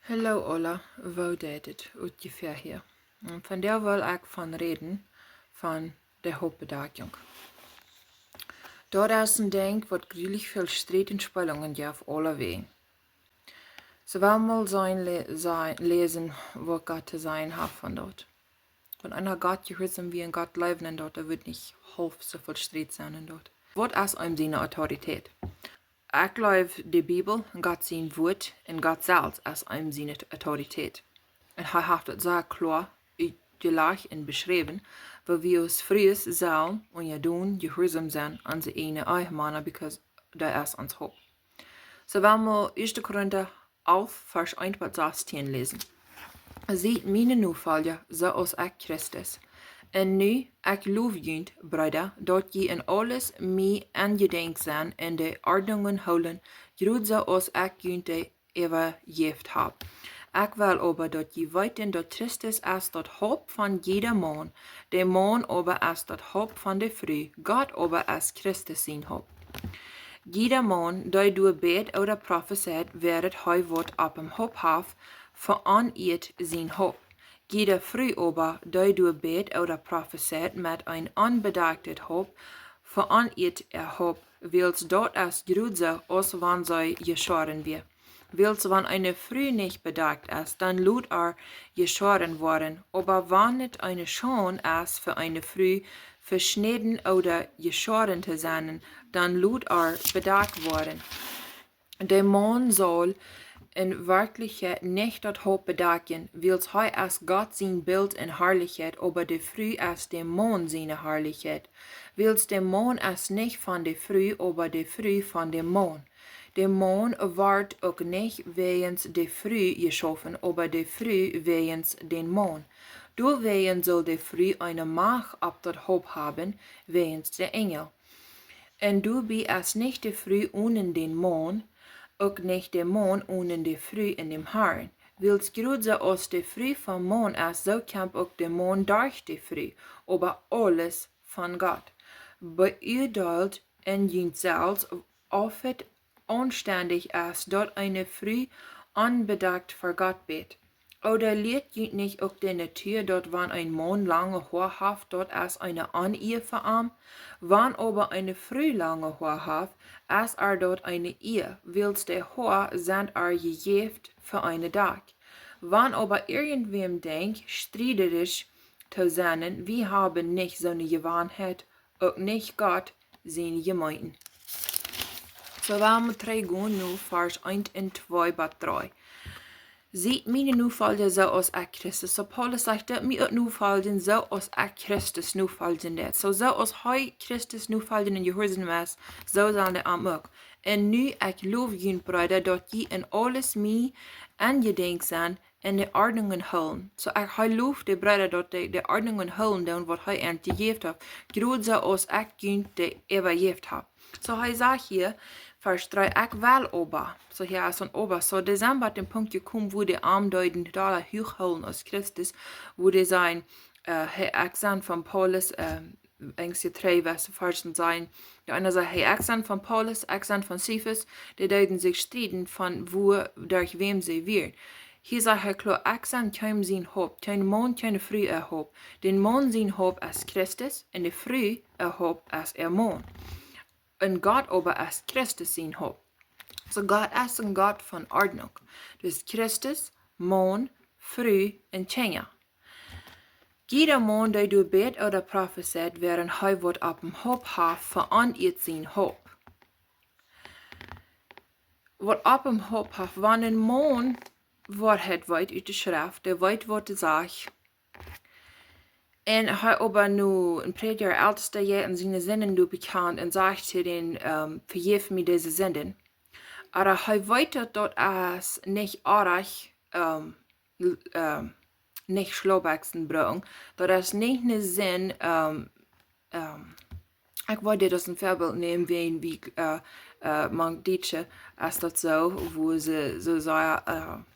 Hallo alla, Waut het ungefähr hier. Und von der wil ik van reden, van de Haupt Bedakjunk. Dort is een ding wat gruwelijk veel strijd en spannungen ja auf alle wegen. So wollen mal lesen, was Gott zu sein hat von dort. Wenn einer Gott gehorcht wie ein Gott leben in dort, da wird nicht halb so viel Streit sein in dort. Was ist ihm seine Autorität? Ich glaube, die Bibel, Gott sein Wort und Gott selbst ist ihm seine Autorität. Und er hat es sehr klar uitgelegd en beschreven, waar we ons vrees zal unjadon gehoorzaam zijn aan zijn eine eigen because dat is ons hoop. So wollen wir 1. Korinther 11, Vers 1 bis 16 lesen. Ziet mijn nuvalje, zoals ik Christus. En nu, ik loof jullie, broeder, dat je in alles mij aangedenkt zijn en de ordningen houden, groot zoals ik jullie overgeeft heb. Ik wil aber dat je weten dat Christus is dat hoop van jeder man, de man aber is dat hoop van de vrouw, God aber is Christus zijn hoop. Jeder man, die door bed oder prophezeit, werdet hij wat op hem hoop heeft, veraneerd zijn hoop. Jeder vrouw aber, die door bed oder prophezeit met een onbedachte hoop, veraneerd hoop, wils dat is groter als wanneer zij geschoren wird. Wils wann eine Früh nicht bedacht ist, dann lud geschoren worden, aber wann nicht eine schon ist für eine Früh verschnitten oder geschoren zu sein, dann lud bedacht worden. Der Mann soll in Wirklichkeit nicht das Haupt bedachen, wils hij ist Gott sein Bild in Herrlichkeit, aber die Früh ist der Mann seine Herrlichkeit. Wils der Mann ist nicht von der Früh, aber die Früh von dem Mann. Der Mann ward ook nicht wegens de Früh geschaffen, aber de Früh wegens den Mann. Deswegen soll de Früh eine Macht ab dat Haupt haben, wegens der Engel. Und du bist es nicht de Früh ohne den Mann, auch nicht der Mann ohne de Früh in dem Herrn. Wils größer als de Früh vom Mann ist, so kämpft auch der Mann durch de Früh, aber alles von Gott. Beurteilt in jens selbst, auf het anständig ist, dort eine Früh unbedacht vor Gott bet. Oder lehrt ihr nicht auch die Natur, dort wann ein Mann lange Haar hat, dort ist eine Unehe verarmt, wann aber eine Früh lange Haar hat, ist dort eine Ehe, wils der Haar sind gejäft für eine Dach. Wann aber irgendwem denkt, streiterisch zu sein, wir haben nicht so eine Gewohnheit, auch nicht Gott, seine Gemeinden. So wollen wir 3 gaan nu, vers 1 en 2 bis 3. Ziet mijn nu vallen zo als ik Christus. So Paulus zegt dat mij nu vallen zo als ik Christus nu vallen dat. So als hij Christus nu vallen in gehoorzaam is, zo zal de ook. En nu ik loof jullie, broeder, dat je in alles mij aangedenkt zijn en de ordningen houden. So hij looft de broeder dat de ordningen houden doen wat hij aan te geeft heeft. Groot zo als ik jullie de overgeeft heb. So hij zegt hier, Vers 3, ik wel ober. So hier ist ein ober. So der sind bei dem Punkt gekommen, wo die Armdeuten totaler hochholen aus Christus, wo die sein, hey, ich sein von Paulus, engste 3 Vers Versen sein. Der eine sagt, hey, ich sein von Paulus, ich sein von Cephas, die deuten sich streiten von wo, durch wem sie wird. Hier sagt er klar, ich sein kein sein Hoop, kein Mond, keine Früh erhob. Den Mond sein Hoop ist Christus, und die Früh erhob ist Mond. Und Gott aber ist Christus sein Haupt. So Gott ist ein Gott von Ordnung. Das ist Christus, Mond, Früh und Kjennen. Jeder Mann, der du bet oder prophezeit, während er wird auf dem Haupt hat, veraneert sein Haupt. Was auf dem Haupt hat, wenn ein Mann Wahrheit weit uit de Schrift, der weit wat de sach. En hij aber nu een paar jaar älteste jaar in zijn zinnen du bekannt en sagt zu den, vergeef me deze zinnen. Aber hij weet dat es nicht arg, nicht schlauwachsen brengt, dat es nicht eine Sinn, ich wollte das ein Vorbild nehmen, wie man Deutsche ist das so, wo sie so sagen,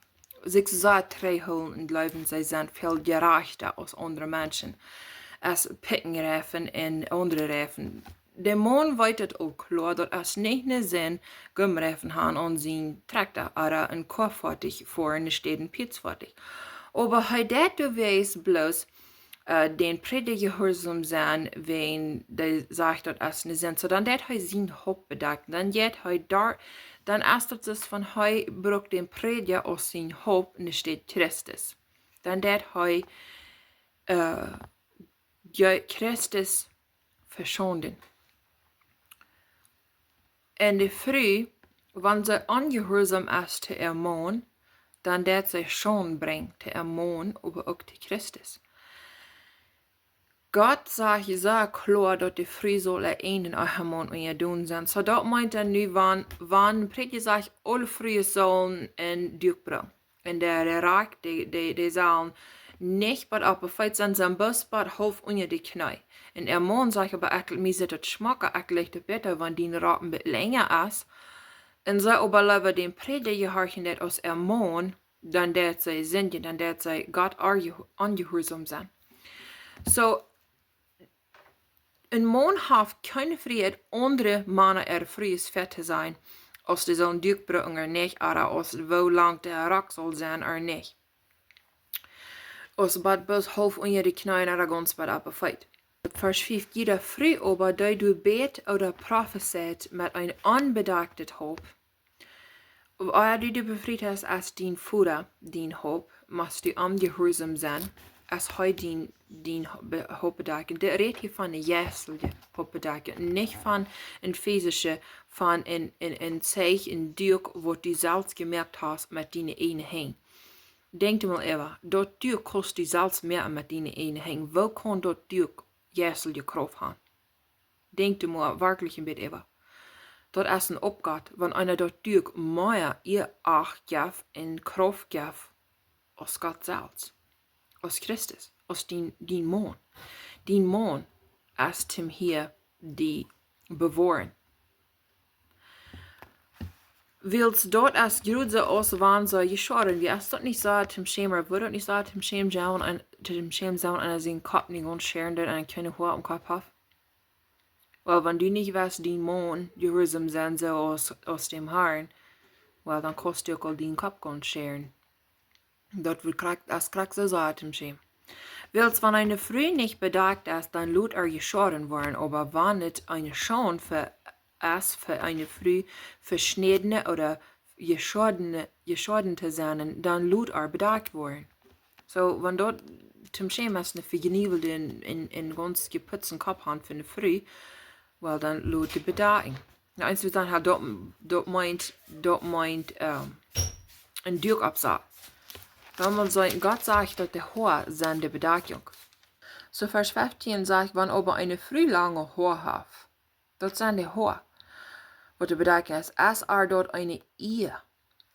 sich so treffen und glauben, sie sind viel gerechter als andere Menschen. Es Pickenreifen und andere Reifen. de Maun weet het ook kloa dat als niet ne zin gemreffen han on zijn traktor oder een korfvartig voor in de steden pitsvartig. Aber hij dat du wees bloos den predige gehoorzaam zijn, wen de zegt dat als ne zin. So dan dat hij zijn Haupt bedakt, dan jet hij daar, dan is het dus van hij brukt den predige als zijn Haupt in de stad Christus. Dan dat hij Christus verschonden. En de vrouw, wanneer ze ongehoorzaam is te Maun, dan dat ze schon brengt te Maun, aber ook te Christus. Gott zegt zo kloa dat de vrouw zal eene Maun unjadon zijn. So dat meint nu, wanneer predje zegt, alle vrouwen zullen een dach brengen. En de raak, die zullen nicht bad op een feit zijn, zijn bus bad half onder de knie. En Maun zegt aber eigenlijk, mij zit het schmakken eigenlijk te beter, wanneer die raak een beetje länger is. En zij overleven den predigen harken dat als Maun, dan dat zij zingen, dan dat zij God ongehoorzaam zijn. So, een Maun heeft geen vrijheid andere mannen vrij is vet te zijn, als de zo'n duikbrug er niet, of als hoe lang de rak zal zijn er niet. Als bad bus half onder de knie naar de gans bad op een feit. Vers 5, jeder vrouw aber, die du bet oder prophezeit met een onbedaktet hoop, oder die du befreit hast als dien Vater, dien hoop, must du ongehoorzaam zijn, als hij dien Haupt bedakjunk. De redt hier van een jäslige Haupt bedakjunk, niet van een physische, van een zeich, een duik, wat du zelfs gemerkt hast met die ene heen. Denk mal even, dat duik kost du zelfs meer met die ene heen. Wo kan dat duik jäslige kracht hebben? Denk mal wirklich een beetje even. Dat is een opgave, wanneer einer dat duik meer ihr acht geeft en kracht geeft als God zelfs. Als Christus, als dien Maun. Dien Maun is hem hier die beworen. Wiels dat is grootste als wanneer ze joaren. Wie is dat niet zo te schemer? Wordt dat niet zo te schemen zouden en zijn kop niet gaan scheren en een kleine haar op kop heeft? Wel, wanneer du niet was dien Maun gehoorzaam zijn zo als dem HAR, wel, dan kost je ook al dien kop gaan scheren. Dat krijgt ze zo te schemen. Wiels wanneer eine Frau nicht bedagt ist, dann lut geschoren worden, aber wann het eine Schon für eine Frau verschniedene oder geschordene zijn, dann lut bedagt worden. So, wenn dort zum Schema ist eine vergenevelde in ganz geputzten Kopf haben für eine Frau, well, dann lut die Bedagung. Nou, eens we dan dat meint een duik opzet. Dan wil zeggen, Gott sagt, dat de Haar zijn de Bedakjunk. So vers 15 sagt, wann aber eine Frau lange Haar hat, dat zijn de Haar. Wat de Bedakjunk is dort eine Ehe.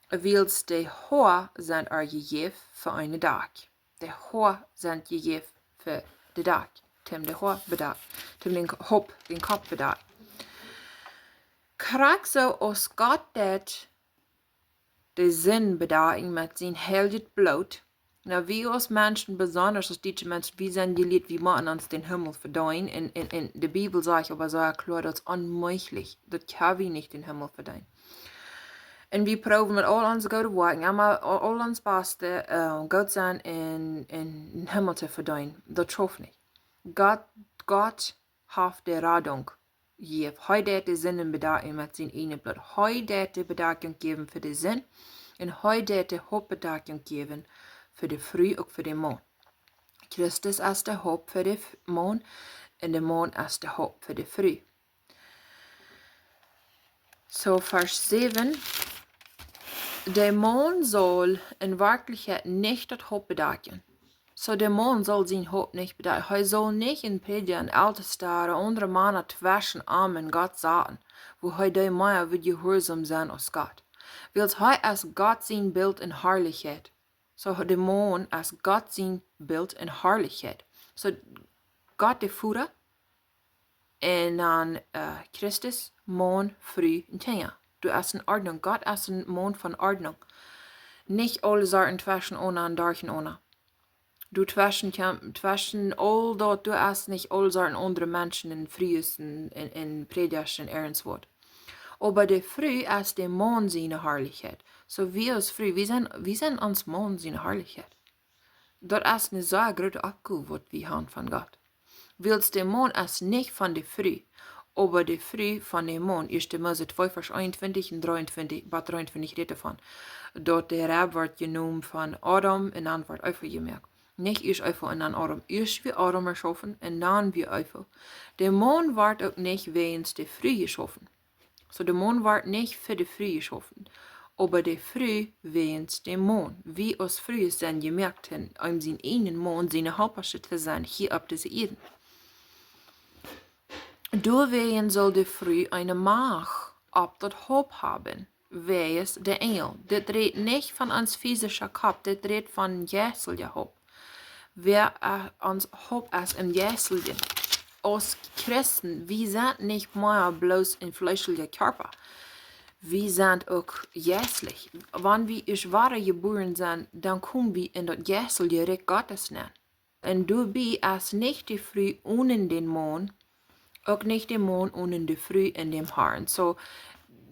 Wiels de Haar zijn gegeven voor eine dach. De Haar zijn gegeven voor de dach. Tim de Haar bedakt. Tim den Kopf bedakt. Krak zo als Gott dat de sien bedaken met zijn Heilje Bloot. Nou, wie als Menschen, besonders als deutsche Menschen, wie zijn die Lied, wie machen uns den Himmel verdienen. In de Bibel sagt aber so klar, dat is onmogelijk. Dat kan we niet den Himmel verdienen. En we proben met al onze goede werken, maar al ons beste goed zijn in den Himmel te verdienen. Dat trof niet. Gott haft de radunk. Hij deed de zinnen bedaken met zijn ene bloed. Hij deed de bedakjunk geven voor de zin. En hij deed de Haupt Bedakjunk geven voor de vrouw ook voor de Maun. Christus is de Haupt voor de Maun. En de Maun is de Haupt voor de vrouw. So, vers 7. De Maun zal in werkelijkheid niet het Haupt bedaken. So, der Maun soll sein Haupt nicht bedecken. Er soll nicht in Predigen, Älteste oder andere Männer zwischen Armen Gott sagen, wo er die Meier wird gehorsam sein als Gott. Weil er ist Gott sein Bild in Herrlichkeit. So, der Maun ist Gott sein Bild in Herrlichkeit. So, Gott de Vater en dan Christus, Maun, Früh und Tanja. Du hast in Ordnung. Gott ist ein Maun von Ordnung. Nicht alle Sorten zwischen ohne und Darchen ohne. Du twischen all dort, du hast nicht all solchen andere Menschen in frühesten, in Predigten Ehrenswort. Aber der Früh ist der Mond seine Herrlichkeit. So wie als Früh, wir sind uns Mond seine Herrlichkeit. Dort ist eine sehr große Abgabe, was wir haben von Gott. Wiels de Maun ist nicht von der Früh, aber der Früh von dem Mond, 1. Mose 2, Vers 21 und 23, bei 23 redet davon. Dort der Rab wird genommen von Adam und dann wird einfach gemerkt. Nicht ich einfach und dann Adam. Erst wie Adam erschaffen und dann wie einfach. Der Mond wird auch nicht wegen der Früh geschaffen. So der Mond wird nicht für die Früh geschaffen, aber der Früh wegen dem Mond. Wie aus Früh ist dann gemerkt, um seinen einen Mond seine Hauptstadt zu sein, hier auf dieser Erde. Deswegen soll der Früh eine Macht ab das Haupt haben, wie es der Engel. Das redet nicht von uns physischer Kopf, das redet von jäseliger Haupt. Wer uns Haupt ist im jäseligen. Als Christen, wir sind nicht mehr bloß ein fleischlicher Körper. Wir sind auch jäslich. Wenn wir ich wahre geboren sind, dann kommen wir in das jäselige Reich Gottes nennen. Und du bist nicht die Früh ohne den Mond, auch nicht der Mond ohne die Früh in dem Herrn. So,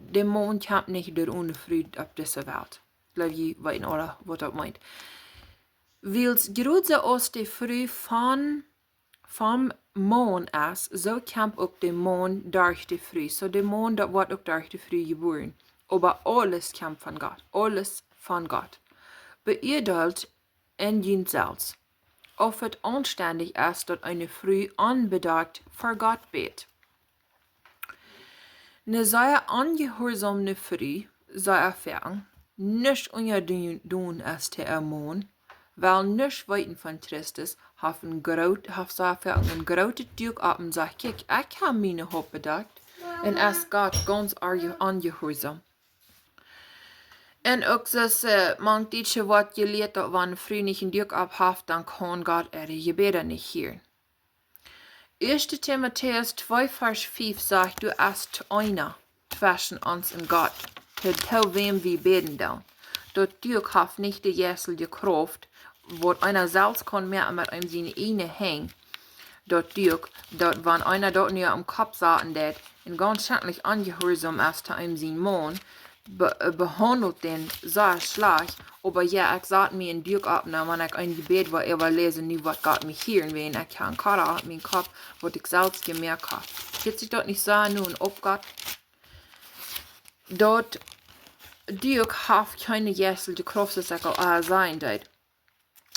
der Mond kommt nicht der ohne Früh auf diese Welt. Ich glaube, ihr wisst alle, was das meint. Weil's gerade aus der Früh vom Mond ist, so kommt auch der Mond durch die Früh. So der Mond, das wird auch durch die Früh geboren. Aber alles kommt von Gott. Alles von Gott. Beurteilt in ihn selbst. Ob es anständig ist, dass eine Früh unbedacht vor Gott bet. Eine sehr ungehorsame Früh, sei erfahren, nicht unjadon ist der Mond, weil nicht weiten von Christus hat ein großes Duke ab und sagt, kijk, ich habe meine Haupt bedakt und ist Gott ganz ungehorsam. Und auch das manche Wort gelehrt, dass wenn früh nicht ein Duke abhaft, dann kann Gott ihre Gebete nicht hören. 1. Timotheus 2, Vers 5 sagt, du hast eine zwischen uns und Gott, zu wem wir beten da. Dort Duke hat nicht die jäselige Kraft, wo einer selbst kann mehr mit einem seine eine hängen. Dort Duke, dort wenn einer dort nur am Kopf saßen det, und ganz schändlich ungehorsam ist zu einem seinen Mann, behandelt den sehr schlecht, aber ja, ich sagte mir in Duke abnehmen, wenn ich ein Gebet war, lesen, nie was Gott mich hören, wenn ich keinen Kader habe, mein Kopf, was ich selbst gemerkt habe. Geht sich dort nicht sagen, nun, ob Gott, dort Duke hat keine jäselige Kraft, das auch sein dort.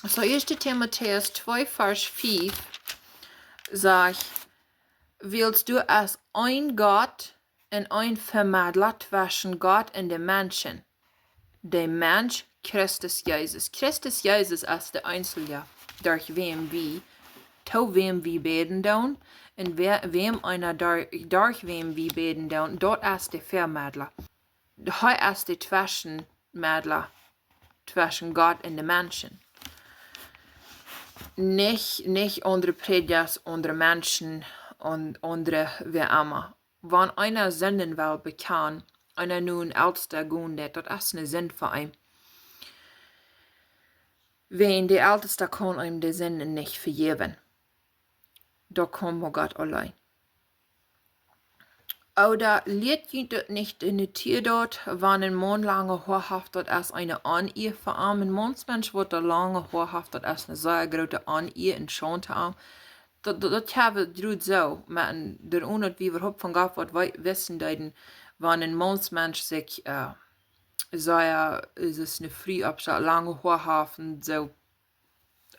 So 1. Timotheus 2, Vers 5 sagt, willst du als ein Gott und ein Vermittler zwischen Gott und den Menschen, der Mensch Christus Jesus. Christus Jesus ist der Einzige, durch wem wir beten dürfen, und wem einer durch wem wir beten dürfen, dort ist der Vermittler. Er ist der Zwischenmittler zwischen Gott und den Menschen. Nicht andere Prediger, andere Menschen und andere wer immer. Wenn einer senden will, bekannt, einer nun ältester Gunde, das ist eine Sinn für ihn. Wenn der Älteste kann ihm die Sinn nicht vergeben, da kommt Gott allein. Oder liegt das nicht in der Tier dort, wenn ein Mann lange Haarhaft dort ist eine An-Ehe für einen Mannsmensch, wird der lange Haarhaft dort ist eine sehr große An-Ehe in Schontal. Das haben wir so, mit der Unart, wie wir überhaupt von Gott wissen, dass wenn ein Mannsmensch sich, ist es eine Frühabstadt, lange Haarhaft und so,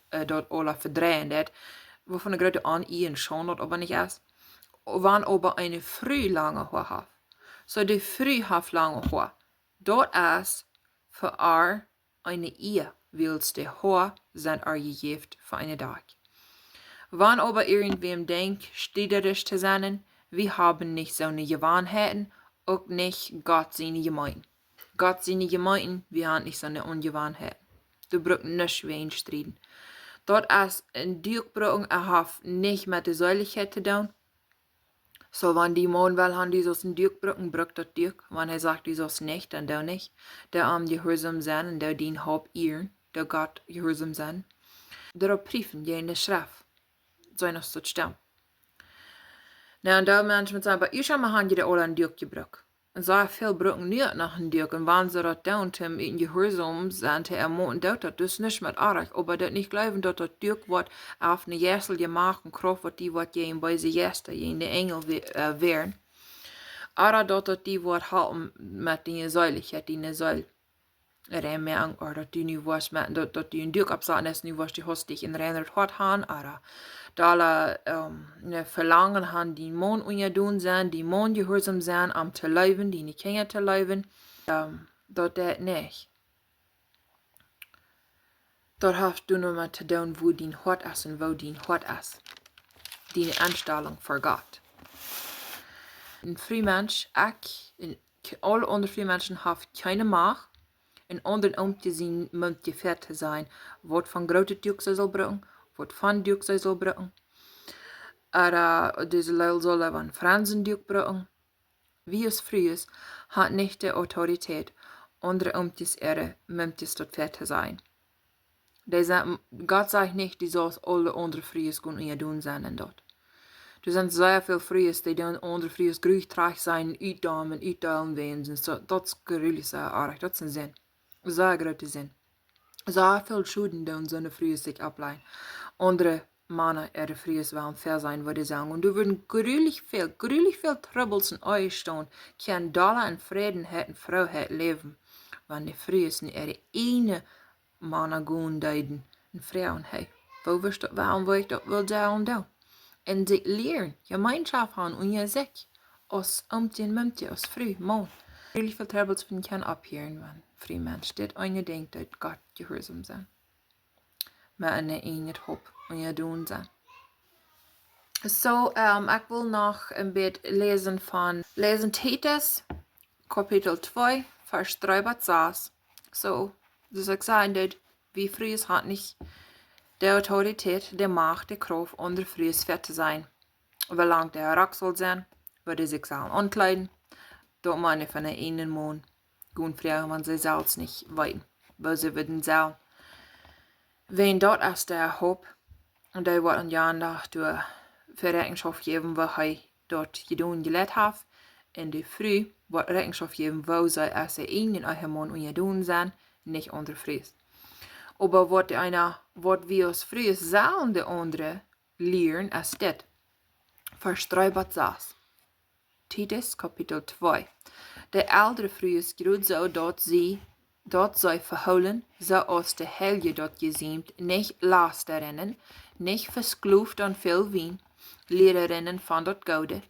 dort alle verdrehen, das, wovon eine große An-Ehe in Schontal aber nicht ist. Wann aber eine Früh lange Haar hat. So die Früh hat lange Haar. Dort ist für eine Ehe, Wiels de HAR sind gegeben für eine Dach. Wann aber irgendwem denkt, städterisch zu sein, wir haben nicht so eine Gewohnheiten, auch nicht Gott seine Gemeinden. Gott seine Gemeinden, wir haben nicht so eine Ungewohnheiten. Du brauchst nicht wen streiten. Dort ist ein Durchbruch, hat nicht mit der Säuligkeit zu tun. So, wenn die Mann will, haben die so ein Durchbrücken, brückt das durch. Wenn er sagt, die so nicht, dann der nicht. Der Gehorsam sein und der den Haupt ehren, der Gott Gehorsam sein. Daarop brieven, je in de schrift, zijn als tot stem. Nou, en daar mensen zeggen, maar ik heb je de al een duik gebruikt. En zo veel broeken niet nach een duik. En wanneer ze dat doen, hem in gehoorzaam zijn, te moeten Daut dat dus niet met aardig. Aber dat niet geloven dat dat duik wordt auf een jesel gemaakt, en kracht wat die wat je in bij ze jester, je in de engel weeren. Aber dat die wordt houden met die zuiligheid, die zuil. Er meer or dat die nu was met dat die een duik opzaten is, nu was die hostig in reinert hart gaan, ara. Dalla verlangen han die Maun unjadon zijn, die Maun gehoorzaam zijn om te leven, die niet kennen te leven, dat niet. Dat heeft doen met te doen wo die hart is en wo die hart is. Die aanstelling voor God. Een vrij mens, alle andere vrij mensen hebben geen macht. En onder om te zien moet je vet te zijn, wat van grote duik zal brengen, wat van duik zal brengen. Deze leil zullen van Fransen duik brengen. Wie is vrij is, had niet de autoriteit, onder om te moet tot vet te zijn. God zegt niet, die zoals alle andere vrij is kunnen je doen zijn en dat. Er zijn zeer veel vrijers die dan onder vrijers groeit traag zijn, uitdamen, uitdelen wens. Dat is gerust aardig, dat is een zin. Zeer grote zin. Zeer veel schulden doen zo'n vrijers zich opleiden. Andere mannen de vrijers wel fair zijn, wat die zeggen. En er worden gruwelijk veel troubles in euch staan. Geen dollar en vrede en vrouwheid leven. Want de vrijers niet de ene mannen gaan duiden. En vrouwen, hey, waarom wil ik dat wel doen? En zich leren, gemeenschap hebben en je zich als oomtje en muntje, als vrij, man. Heel veel troubles van kan opheeren van vrij mens. Dit een denkt dat God gehoorzaam zijn. Maar een het hoop en je doen zijn. Zo, ik wil nog een beetje lezen Titus, kapitel 2, vers 3 tot 6. Zo, dus ik zei dat wie vrij is, had niet de autoriteit, de macht, de kracht onder vrijers vet te zijn. Wie lang de rak zal zijn, wat is ik zal aankleiden. Dat man van een ene Maun gaan vragen, want ze zelfs niet weten, wat ze willen zijn. Wen dat is de hoop, en die wordt een jaar door verrekenschap geven, wat hij dat gedaan geleerd heeft. En de vrij wordt rekenschap geven, wat zij als de ene eigen man unjadon zijn, niet onder vrijers. Aber wat we als vrijers zullen de andere leren, is dit. Vers 3 tot 6. Titus, kapitel 2. De oudere vrijers groeit zo dat zij verhouden, zoals de Heilje dat Jemeent niet lasteren, niet verskloeft aan veel wien, leren van dat Gode,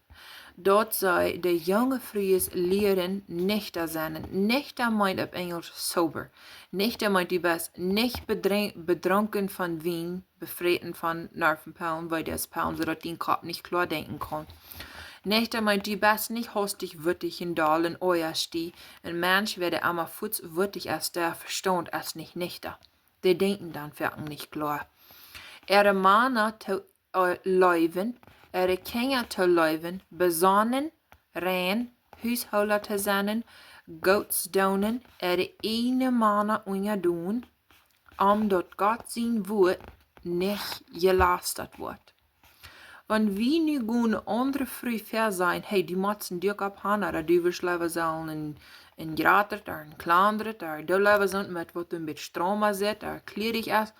dat zij de jonge vrijers leren niet te zijn, niet te meint op Engels sober, niet te meint die best, niet bedronken van wien, bevreten van nervenpijlen, weil des Pijlen, zodat die kop niet klar denken kan. Nicht einmal die best nicht hostig wüttig in dalen ojas die, ein Mensch werde aber futz wüttig als der verstand als nicht nichter. Die denken dann wirken nicht klar. Mannen zu Läwen, Kinder zu Läwen, besonnen, rein, huishouden te zijn, godsdonen, eine Mannen unjadon, omdat Gott zijn woord nicht gelastert wordt. Want wie nu gewoon andere vrij ver zijn, hey, die moeten dik op handen, dat die we zullen een grater, daar een klander, daar de leven zijn met wat een beetje stroom zit, daar kledig is.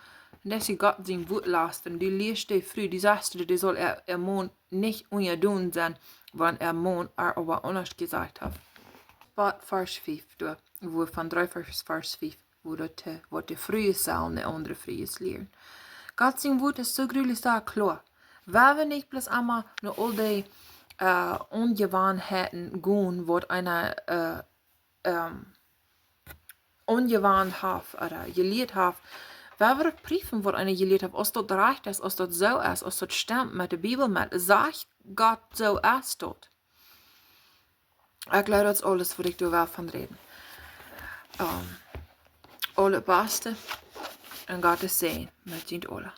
En dat is God zijn woord lasten, die leest die vrij, die zegt, die zal Maun niet unjadon zijn, want Maun aber anders gesagt heeft. Wat vers 5, wo van 3 vers 5, wo dat wat de vrije zullen de andere vrije leren. God zijn woord is zo gruwelijk daar kloa. Waar we niet plus allemaal naar al die ongewoonheden gaan, wat een ongewoon heeft, of geleerd heeft, waar we prüfen, wat een geleerd heeft, als dat recht is, als dat zo is, als dat stemt met de Bibel, met zegt God zo is dat. Ik geloof dat is alles wat ik daar wel van reden. Alle beste en God de zegen met jullie allen.